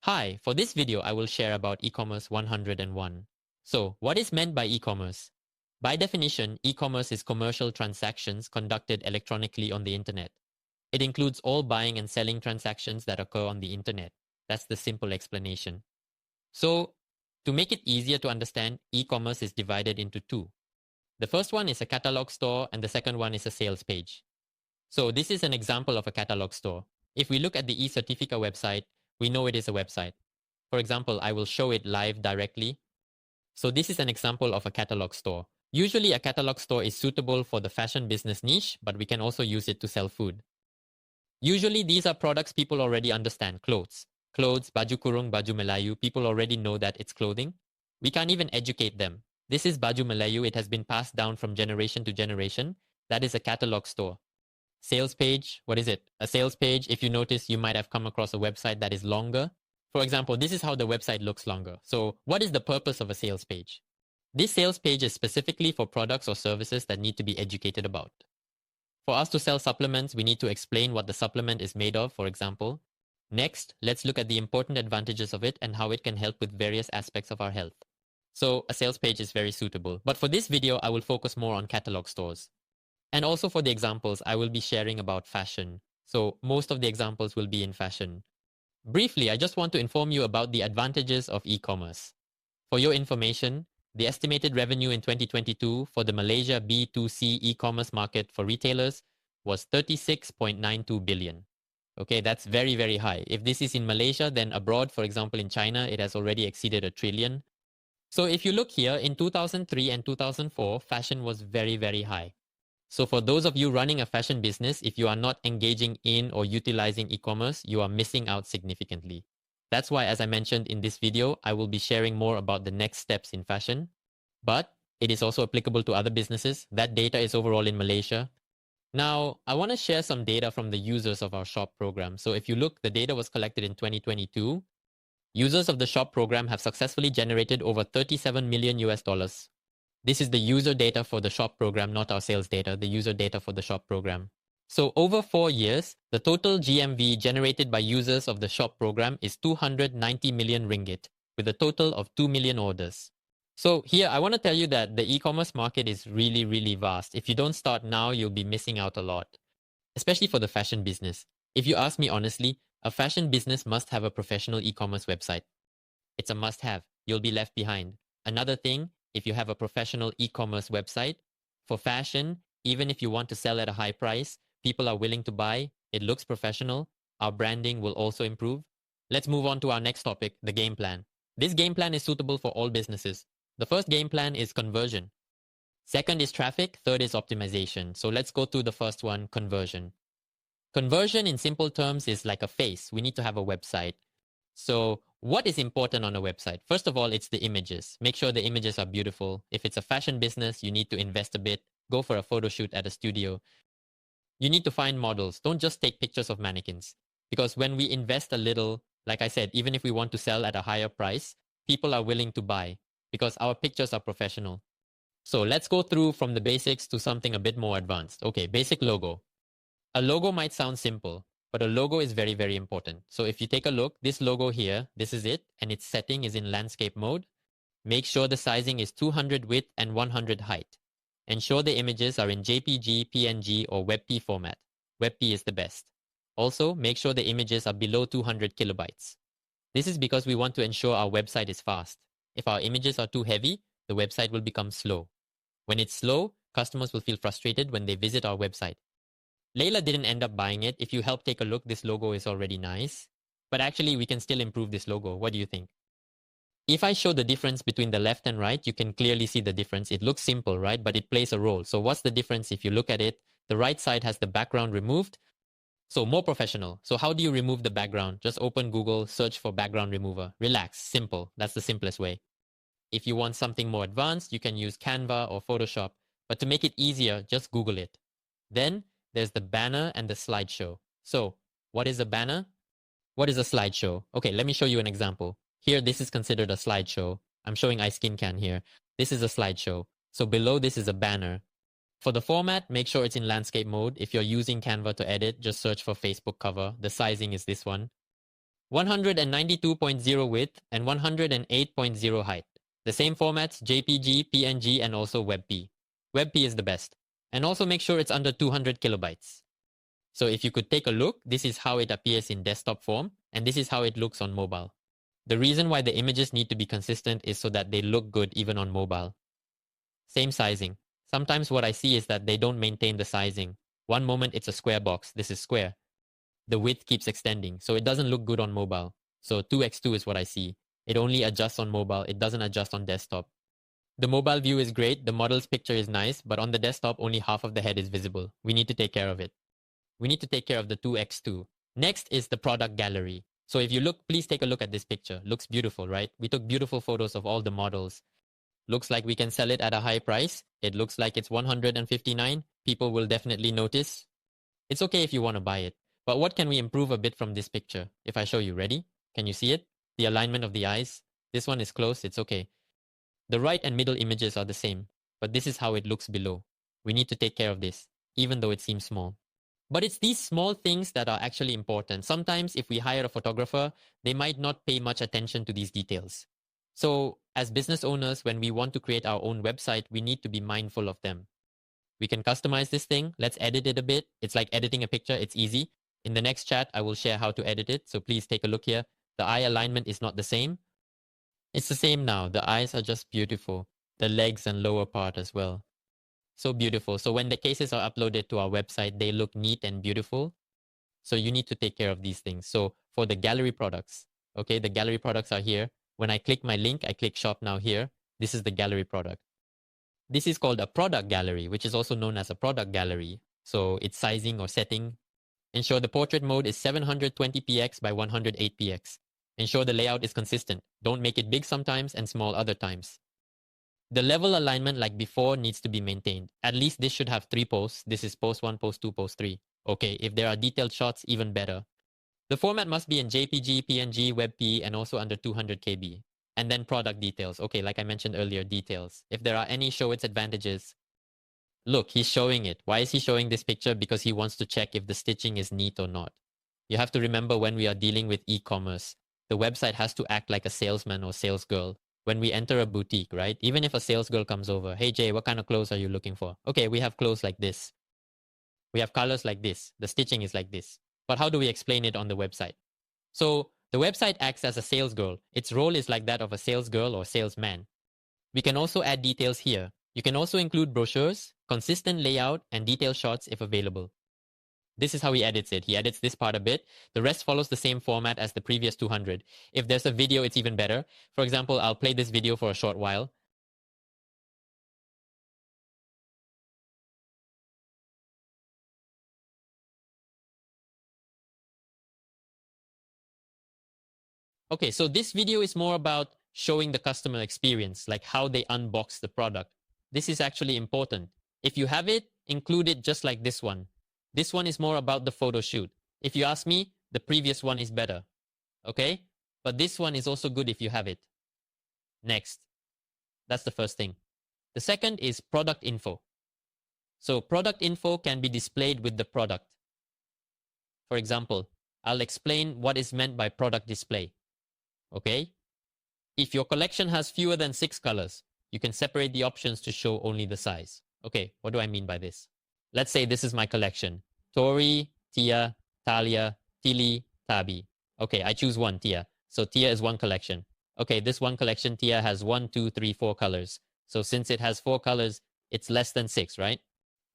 Hi, for this video I will share about e-commerce 101. So, what is meant by e-commerce? By definition, e-commerce is commercial transactions conducted electronically on the internet. It includes all buying and selling transactions that occur on the internet. That's the simple explanation. So, to make it easier to understand, e-commerce is divided into two. The first one is a catalog store and the second one is a sales page. So, this is an example of a catalog store. If we look at the eCertifica website, we know it is a website. For example, I will show it live directly. So this is an example of a catalog store. Usually a catalog store is suitable for the fashion business niche, but we can also use it to sell food. Usually these are products people already understand. Clothes, baju kurung, baju Melayu. People already know that it's clothing. We can't even educate them. This is baju Melayu. It has been passed down from generation to generation. That is a catalog store. Sales page, what is it? A sales page, if you notice, you might have come across a website that is longer. For example, this is how the website looks longer. So what is the purpose of a sales page? This sales page is specifically for products or services that need to be educated about. For us to sell supplements, we need to explain what the supplement is made of, for example. Next, let's look at the important advantages of it and how it can help with various aspects of our health. So a sales page is very suitable. But for this video, I will focus more on catalog stores. And also for the examples, I will be sharing about fashion. So most of the examples will be in fashion. Briefly, I just want to inform you about the advantages of e-commerce. For your information, the estimated revenue in 2022 for the Malaysia B2C e-commerce market for retailers was 36.92 billion. Okay, that's very, very high. If this is in Malaysia, then abroad, for example, in China, it has already exceeded a trillion. So if you look here, in 2003 and 2004, fashion was very, very high. So for those of you running a fashion business, if you are not engaging in or utilizing e-commerce, you are missing out significantly. That's why, as I mentioned in this video, I will be sharing more about the next steps in fashion. But it is also applicable to other businesses. That data is overall in Malaysia. Now, I want to share some data from the users of our shop program. So if you look, the data was collected in 2022. Users of the shop program have successfully generated over 37 million US dollars. This is the user data for the shop program, not our sales data, the user data for the shop program. So over 4 years, the total GMV generated by users of the shop program is 290 million ringgit, with a total of 2 million orders. So here, I want to tell you that the e-commerce market is really, really vast. If you don't start now, you'll be missing out a lot, especially for the fashion business. If you ask me honestly, a fashion business must have a professional e-commerce website. It's a must-have. You'll be left behind. Another thing, if you have a professional e-commerce website, for fashion, even if you want to sell at a high price, people are willing to buy, it looks professional, our branding will also improve. Let's move on to our next topic, the game plan. This game plan is suitable for all businesses. The first game plan is conversion. Second is traffic, third is optimization. So let's go through the first one, conversion. Conversion in simple terms is like a face. We need to have a website. So what is important on a website? First of all, it's the images. Make sure the images are beautiful. If it's a fashion business, you need to invest a bit. Go for a photo shoot at a studio. You need to find models. Don't just take pictures of mannequins. Because when we invest a little, like I said, even if we want to sell at a higher price, people are willing to buy because our pictures are professional. So let's go through from the basics to something a bit more advanced. Okay, basic logo. A logo might sound simple, but a logo is very, very important. So if you take a look, this logo here, this is it, and its setting is in landscape mode. Make sure the sizing is 200 width and 100 height. Ensure the images are in JPG, PNG, or WebP format. WebP is the best. Also, make sure the images are below 200 kilobytes. This is because we want to ensure our website is fast. If our images are too heavy, the website will become slow. When it's slow, customers will feel frustrated when they visit our website. Layla didn't end up buying it. If you help take a look, this logo is already nice. But actually, we can still improve this logo. What do you think? If I show the difference between the left and right, you can clearly see the difference. It looks simple, right? But it plays a role. So what's the difference if you look at it? The right side has the background removed. So more professional. So how do you remove the background? Just open Google, search for background remover. Relax, simple. That's the simplest way. If you want something more advanced, you can use Canva or Photoshop. But to make it easier, just Google it. Then there's the banner and the slideshow. So what is a banner? What is a slideshow? Okay, let me show you an example. Here, this is considered a slideshow. I'm showing iSkinCan here. This is a slideshow. So below this is a banner. For the format, make sure it's in landscape mode. If you're using Canva to edit, just search for Facebook cover. The sizing is this one. 192.0 width and 108.0 height. The same formats, JPG, PNG, and also WebP. WebP is the best. And also make sure it's under 200 kilobytes. So if you could take a look, this is how it appears in desktop form, and this is how it looks on mobile. The reason why the images need to be consistent is so that they look good even on mobile. Same sizing. Sometimes what I see is that they don't maintain the sizing. One moment it's a square box, this is square. The width keeps extending, so it doesn't look good on mobile. So 2x2 is what I see. It only adjusts on mobile, it doesn't adjust on desktop. The mobile view is great, the model's picture is nice, but on the desktop only half of the head is visible. We need to take care of it. We need to take care of the 2x2. Next is the product gallery. So if you look, please take a look at this picture. Looks beautiful, right? We took beautiful photos of all the models. Looks like we can sell it at a high price. It looks like it's 159. People will definitely notice. It's okay if you want to buy it. But what can we improve a bit from this picture? If I show you, ready? Can you see it? The alignment of the eyes. This one is close, it's okay. The right and middle images are the same, but this is how it looks below. We need to take care of this, even though it seems small. But it's these small things that are actually important. Sometimes if we hire a photographer, they might not pay much attention to these details. So as business owners, when we want to create our own website, we need to be mindful of them. We can customize this thing. Let's edit it a bit. It's like editing a picture. It's easy. In the next chat, I will share how to edit it. So please take a look here. The eye alignment is not the same. It's the same now. The eyes are just beautiful. The legs and lower part as well. So beautiful. So when the cases are uploaded to our website, they look neat and beautiful. So you need to take care of these things. So for the gallery products, okay, the gallery products are here. When I click my link, I click shop now here. This is the gallery product. This is called a product gallery, which is also known as a product gallery. So its sizing or setting. Ensure the portrait mode is 720px by 108px. Ensure the layout is consistent. Don't make it big sometimes and small other times. The level alignment like before needs to be maintained. At least this should have 3 posts. This is post 1, post 2, post 3. Okay, if there are detailed shots, even better. The format must be in JPG, PNG, WebP, and also under 200 KB. And then product details. Okay, like I mentioned earlier, details. If there are any, show its advantages. Look, he's showing it. Why is he showing this picture? Because he wants to check if the stitching is neat or not. You have to remember when we are dealing with e-commerce, the website has to act like a salesman or salesgirl. When we enter a boutique, right? Even if a salesgirl comes over, hey Jay, what kind of clothes are you looking for? Okay, we have clothes like this. We have colors like this. The stitching is like this. But how do we explain it on the website? So the website acts as a salesgirl. Its role is like that of a salesgirl or salesman. We can also add details here. You can also include brochures, consistent layout, and detailed shots if available. This is how he edits it. He edits this part a bit. The rest follows the same format as the previous 200. If there's a video, it's even better. For example, I'll play this video for a short while. Okay, so this video is more about showing the customer experience, like how they unbox the product. This is actually important. If you have it, include it just like this one. This one is more about the photo shoot. If you ask me, the previous one is better. Okay? But this one is also good if you have it. Next. That's the first thing. The second is product info. So product info can be displayed with the product. For example, I'll explain what is meant by product display. Okay? If your collection has fewer than 6 colors, you can separate the options to show only the size. Okay, what do I mean by this? Let's say this is my collection. Tori, Tia, Talia, Tili, Tabi. Okay, I choose one, Tia. So Tia is one collection. Okay, this one collection, Tia, has 1, 2, 3, 4 colors. So since it has 4 colors, it's less than 6, right?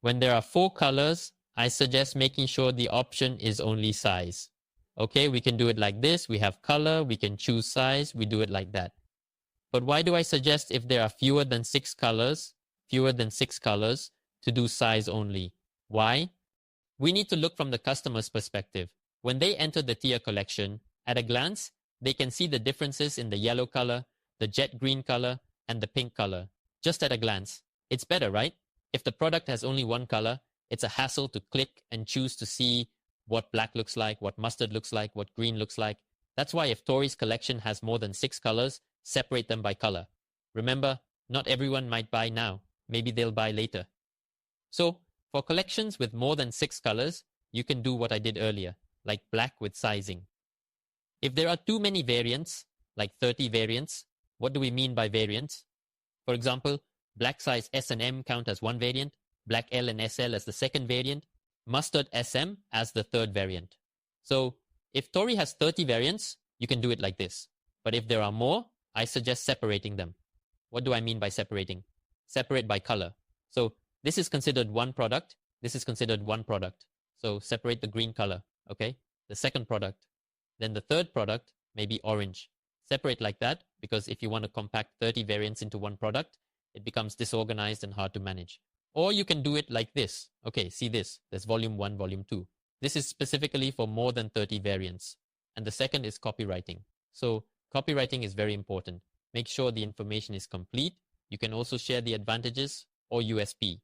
When there are 4 colors, I suggest making sure the option is only size. Okay, we can do it like this. We have color, we can choose size, we do it like that. But why do I suggest if there are fewer than 6 colors, to do size only? Why? We need to look from the customer's perspective. When they enter the Tia collection, at a glance, they can see the differences in the yellow color, the jet green color, and the pink color. Just at a glance. It's better, right? If the product has only one color, it's a hassle to click and choose to see what black looks like, what mustard looks like, what green looks like. That's why if Tori's collection has more than 6 colors, separate them by color. Remember, not everyone might buy now. Maybe they'll buy later. So, for collections with more than 6 colors, you can do what I did earlier, like black with sizing. If there are too many variants, like 30 variants, what do we mean by variants? For example, black size S and M count as one variant, black L and SL as the second variant, mustard SM as the third variant. So if Tory has 30 variants, you can do it like this. But if there are more, I suggest separating them. What do I mean by separating? Separate by color. So this is considered one product. This is considered one product. So separate the green color, okay? The second product. Then the third product may be orange. Separate like that, because if you want to compact 30 variants into one product, it becomes disorganized and hard to manage. Or you can do it like this. Okay, see this. There's volume 1, volume 2. This is specifically for more than 30 variants. And the second is copywriting. So copywriting is very important. Make sure the information is complete. You can also share the advantages or USP.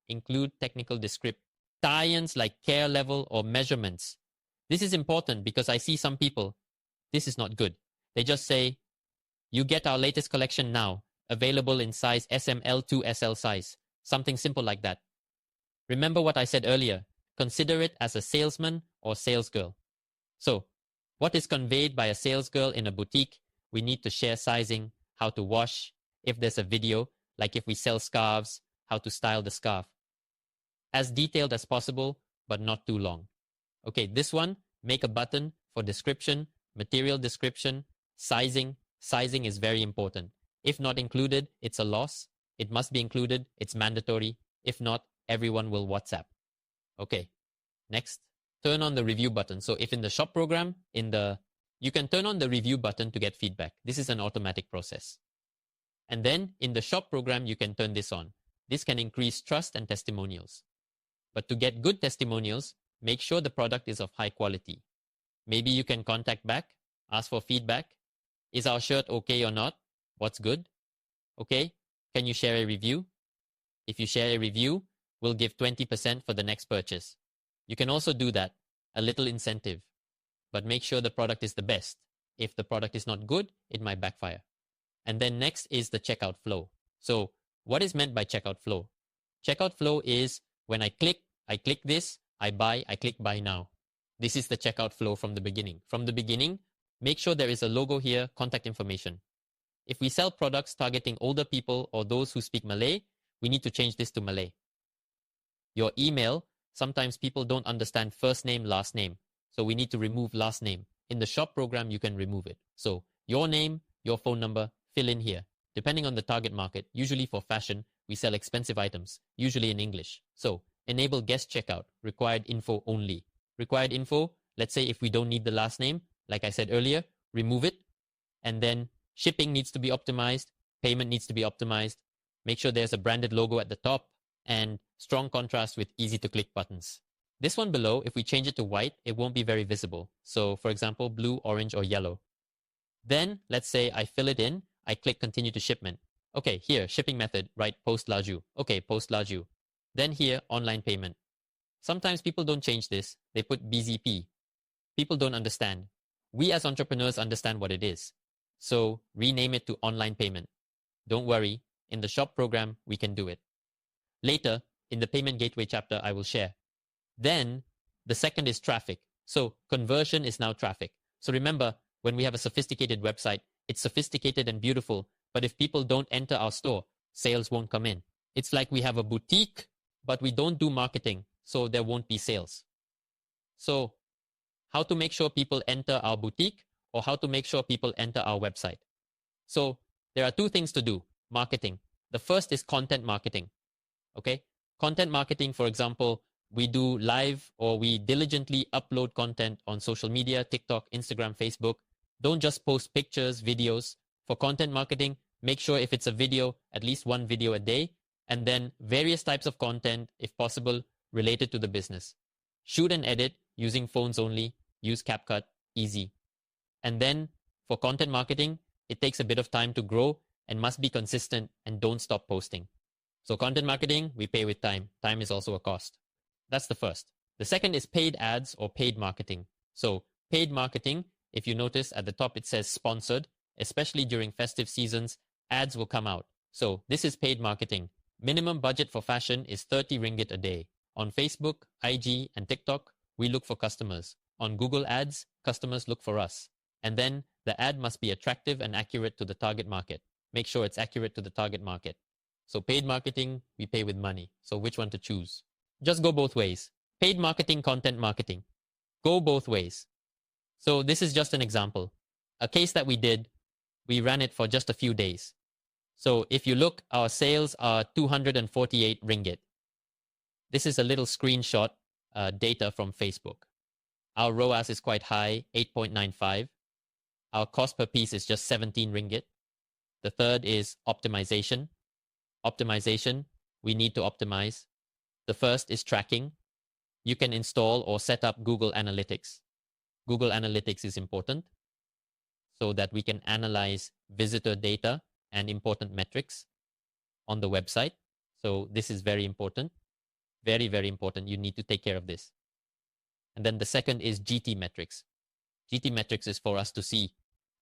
Include technical description, tie-ins like care level or measurements. This is important because I see some people, this is not good. They just say, you get our latest collection now, available in size SML to SL size. Something simple like that. Remember what I said earlier. Consider it as a salesman or salesgirl. So, what is conveyed by a salesgirl in a boutique? We need to share sizing, how to wash, if there's a video, like if we sell scarves, how to style the scarf. As detailed as possible, but not too long. Okay, this one, make a button for description, material description, sizing. Sizing is very important. If not included, it's a loss. It must be included. It's mandatory. If not, everyone will WhatsApp. Okay, next, turn on the review button. So if in the shop program, you can turn on the review button to get feedback. This is an automatic process. And then in the shop program, you can turn this on. This can increase trust and testimonials. But to get good testimonials, make sure the product is of high quality. Maybe you can contact back, ask for feedback. Is our shirt okay or not? What's good? Okay, can you share a review? If you share a review, we'll give 20% for the next purchase. You can also do that, a little incentive. But make sure the product is the best. If the product is not good, it might backfire. And then next is the checkout flow. So what is meant by checkout flow? Checkout flow is when I click this, I buy, I click buy now. This is the checkout flow from the beginning. From the beginning, make sure there is a logo here, contact information. If we sell products targeting older people or those who speak Malay, we need to change this to Malay. Your email, sometimes people don't understand first name, last name. So we need to remove last name. In the shop program, you can remove it. So your name, your phone number, fill in here. Depending on the target market, usually for fashion, we sell expensive items, usually in English. So enable guest checkout, required info only. Required info, let's say if we don't need the last name, like I said earlier, remove it. And then shipping needs to be optimized, payment needs to be optimized. Make sure there's a branded logo at the top and strong contrast with easy to click buttons. This one below, if we change it to white, it won't be very visible. So for example, blue, orange, or yellow. Then let's say I fill it in, I click continue to shipment. Okay, here, shipping method, right, post laju. Okay, post laju. Then here, online payment. Sometimes people don't change this. They put BZP. People don't understand. We as entrepreneurs understand what it is. So rename it to online payment. Don't worry, in the shop program, we can do it. Later, in the payment gateway chapter, I will share. Then the second is traffic. So conversion is now traffic. So remember, when we have a sophisticated website, it's sophisticated and beautiful. But if people don't enter our store, sales won't come in. It's like we have a boutique, but we don't do marketing, so there won't be sales. So how to make sure people enter our boutique or how to make sure people enter our website? So there are two things to do. Marketing. The first is content marketing. Okay? Content marketing, for example, we do live or we diligently upload content on social media, TikTok, Instagram, Facebook. Don't just post pictures, videos. For content marketing, make sure if it's a video, at least one video a day, and then various types of content, if possible, related to the business. Shoot and edit using phones only, use CapCut, easy. And then for content marketing, it takes a bit of time to grow and must be consistent and don't stop posting. So content marketing, we pay with time. Time is also a cost. That's the first. The second is paid ads or paid marketing. So paid marketing, if you notice at the top it says sponsored, especially during festive seasons, ads will come out. So this is paid marketing. Minimum budget for fashion is 30 ringgit a day. On Facebook, IG, and TikTok, we look for customers. On Google Ads, customers look for us. And then the ad must be attractive and accurate to the target market. Make sure it's accurate to the target market. So paid marketing, we pay with money. So which one to choose? Just go both ways. Paid marketing, content marketing. Go both ways. So this is just an example. A case that we did, we ran it for just a few days. So if you look, our sales are 248 ringgit. This is a little screenshot data from Facebook. Our ROAS is quite high, 8.95. Our cost per piece is just 17 ringgit. The third is optimization. Optimization, we need to optimize. The first is tracking. You can install or set up Google Analytics. Google Analytics is important so that we can analyze visitor data and important metrics on the website. So this is very important. Very, very important. You need to take care of this. And then the second is GT metrics. GT metrics is for us to see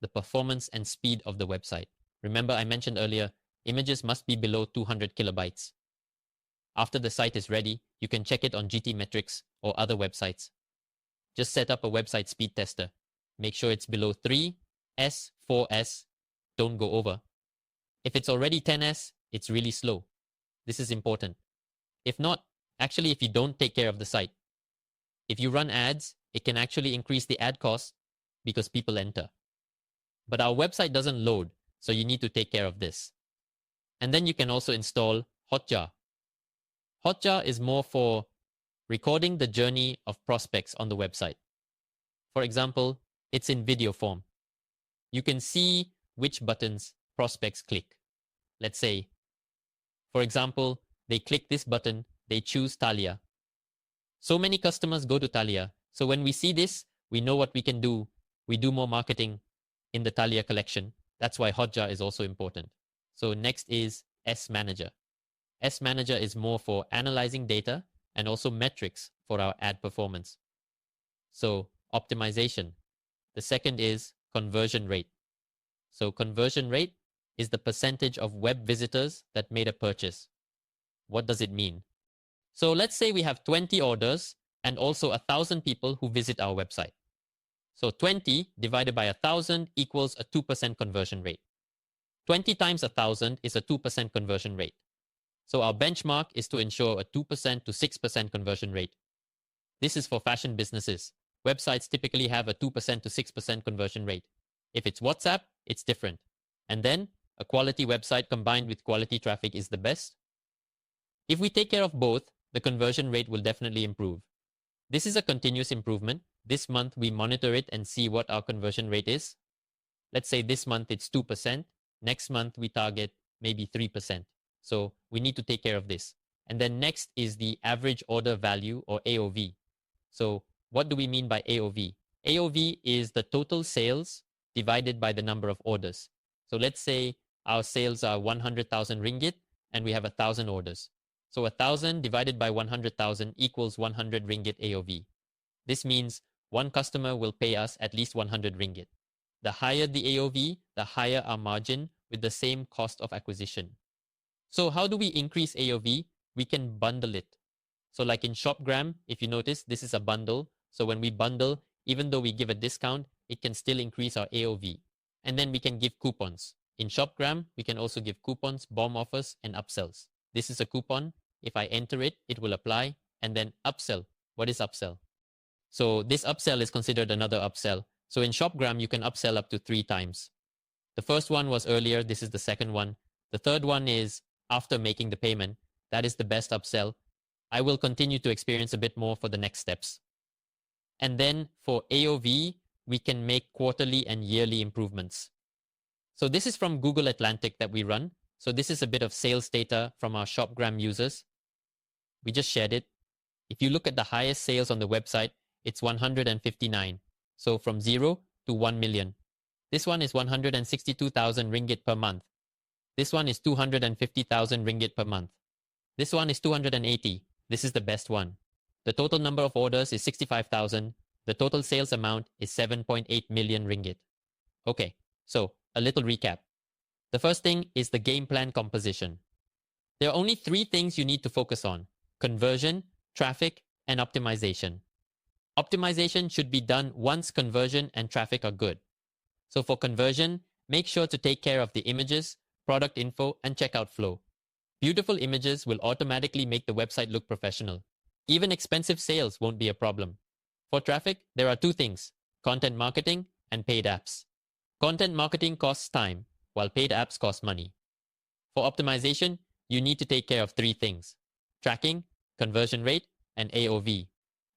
the performance and speed of the website. Remember, I mentioned earlier, images must be below 200 kilobytes. After the site is ready, you can check it on GT metrics or other websites. Just set up a website speed tester. Make sure it's below 3S, 4S. Don't go over. If it's already 10S, it's really slow. This is important. If not, actually, if you don't take care of the site, if you run ads, it can actually increase the ad cost because people enter. But our website doesn't load, so you need to take care of this. And then you can also install Hotjar. Hotjar is more for recording the journey of prospects on the website. For example, it's in video form. You can see which buttons prospects click. Let's say, for example, they click this button, they choose Thalia. So many customers go to Thalia. So when we see this, we know what we can do. We do more marketing in the Thalia collection. That's why Hotjar is also important. So next is S Manager. S Manager is more for analyzing data and also metrics for our ad performance. So optimization. The second is conversion rate. So conversion rate is the percentage of web visitors that made a purchase. What does it mean? So let's say we have 20 orders and also 1,000 people who visit our website. So 20 divided by 1,000 equals a 2% conversion rate. 20 times 1,000 is a 2% conversion rate. So our benchmark is to ensure a 2% to 6% conversion rate. This is for fashion businesses. Websites typically have a 2% to 6% conversion rate. If it's WhatsApp, it's different. And then a quality website combined with quality traffic is the best. If we take care of both, the conversion rate will definitely improve. This is a continuous improvement. This month we monitor it and see what our conversion rate is. Let's say this month it's 2%. Next month we target maybe 3%. So we need to take care of this. And then next is the average order value or AOV. So what do we mean by AOV? AOV is the total sales divided by the number of orders. So let's say our sales are 100,000 ringgit and we have 1,000 orders. So 1,000 divided by 100,000 equals 100 ringgit AOV. This means one customer will pay us at least 100 ringgit. The higher the AOV, the higher our margin with the same cost of acquisition. So how do we increase AOV? We can bundle it. So like in ShopGram, if you notice, this is a bundle. So when we bundle, even though we give a discount, it can still increase our AOV. And then we can give coupons. In ShopGram, we can also give coupons, bomb offers, and upsells. This is a coupon. If I enter it, it will apply. And then upsell. What is upsell? So this upsell is considered another upsell. So in ShopGram, you can upsell up to 3 times. The first one was earlier. This is the second one. The third one is after making the payment. That is the best upsell. I will continue to experience a bit more for the next steps. And then for AOV, we can make quarterly and yearly improvements. So this is from Google Atlantic that we run. So this is a bit of sales data from our ShopGram users. We just shared it. If you look at the highest sales on the website, it's 159. So from 0 to 1 million. This one is 162,000 ringgit per month. This one is 250,000 ringgit per month. This one is 280. This is the best one. The total number of orders is 65,000. The total sales amount is 7.8 million ringgit. Okay, so a little recap. The first thing is the game plan composition. There are only 3 things you need to focus on: conversion, traffic, and optimization. Optimization should be done once conversion and traffic are good. So for conversion, make sure to take care of the images, product info, and checkout flow. Beautiful images will automatically make the website look professional. Even expensive sales won't be a problem. For traffic, there are two things: content marketing and paid apps. Content marketing costs time, while paid apps cost money. For optimization, you need to take care of three things: tracking, conversion rate, and AOV.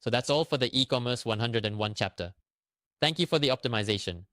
So that's all for the e-commerce 101 chapter. Thank you for the optimization.